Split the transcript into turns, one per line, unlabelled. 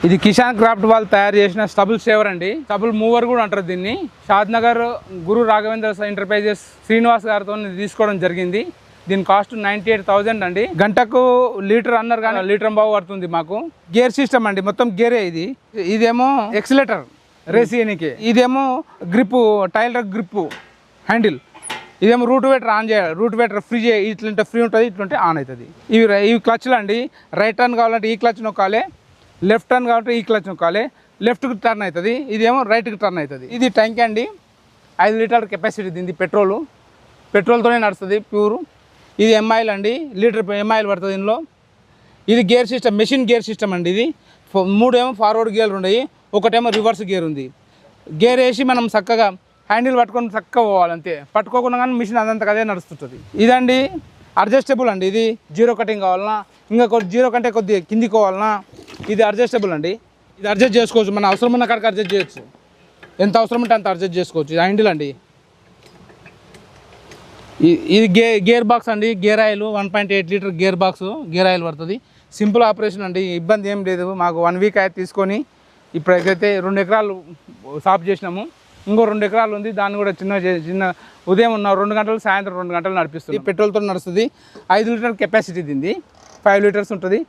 ఇది కిసాన్ క్రాఫ్ట్ వాళ్ళు తయారు చేసిన స్టబుల్ సేవర్ అండి. స్టబుల్ మూవర్ కూడా అంటారు దీన్ని. షాద్నగర్ గురు రాఘవేంద్ర ఎంటర్ప్రైజెస్ శ్రీనివాస్ గారితో తీసుకోవడం జరిగింది. దీని కాస్ట్ 98,000 అండి. గంటకు లీటర్ అన్నారు కానీ లీటర్ బావు పడుతుంది మాకు. గేర్ సిస్టమ్ అండి, మొత్తం గేరే ఇది. ఇదేమో ఎక్సిలేటర్ రేసియనికి, ఇదేమో గ్రిప్ టైలర్ గ్రిప్ హ్యాండిల్, ఇదేమో రూట్ వేటర్ ఆన్ చేయాలి. రూట్ వేటర్ ఫ్రీ ఇట్లంటే ఫ్రీ ఉంటుంది, ఇట్లుంటే ఆన్ అవుతుంది. ఇవి క్లచ్లు అండి. రైట్ టర్న్ కావాలంటే ఈ క్లచ్ నొక్కాలి, లెఫ్ట్ టర్న్ కావాలంటే ఈ క్లచ్ నొక్కాలి. లెఫ్ట్కి టర్న్ అవుతుంది, ఇదేమో రైట్కి టర్న్ అవుతుంది. ఇది ట్యాంక్ అండి, 5 లీటర్ కెపాసిటీ దీనికి. పెట్రోల్తోనే నడుస్తుంది ప్యూరు. ఇది ఎంఐల్ అండి, లీటర్ ఎంఐల్ పడుతుంది ఇందులో. ఇది gear system, machine gear system అండి. ఇది 3 ఏమో ఫార్వర్డ్ గేర్లు ఉన్నాయి, ఒకటేమో రివర్స్ గేర్ ఉంది. గేర్ వేసి మనం చక్కగా హ్యాండిల్ పట్టుకొని చక్కగా పోవాలి అంతే. పట్టుకోకుండా కానీ మిషన్ అదంతా అదే నడుస్తుంటుంది. ఇదండి అడ్జస్టబుల్ అండి. ఇది 0 కటింగ్ కావాలన్నా, ఇంకా 0 కంటే కొద్దిగా కిందికి పోవాలన్నా ఇది అడ్జస్టబుల్ అండి. ఇది అడ్జస్ట్ చేసుకోవచ్చు, మన అవసరం ఉన్న కాడికి అడ్జస్ట్ చేయొచ్చు. ఎంత అవసరం ఉంటే అంత అడ్జస్ట్ చేసుకోవచ్చు. ఇది హ్యాండిల్ అండి. ఇది గేర్ బాక్స్ అండి. Gear oil 1.8 litre gear box gear oil పడుతుంది. సింపుల్ ఆపరేషన్ అండి, ఇబ్బంది ఏం లేదు. మాకు 1 వీక్ అయితే తీసుకొని ఇప్పుడైతే 2 ఎకరాలు సాఫ్ చేసినాము. ఇంకో 2 ఎకరాలు ఉంది, దాన్ని కూడా చిన్న ఉదయం ఉన్న 2 గంటలు, సాయంత్రం 2 గంటలు నడిపిస్తుంది. పెట్రోల్తో నడుస్తుంది. 5 లీటర్ కెపాసిటీ దీన్ని, 5 లీటర్స్ ఉంటుంది.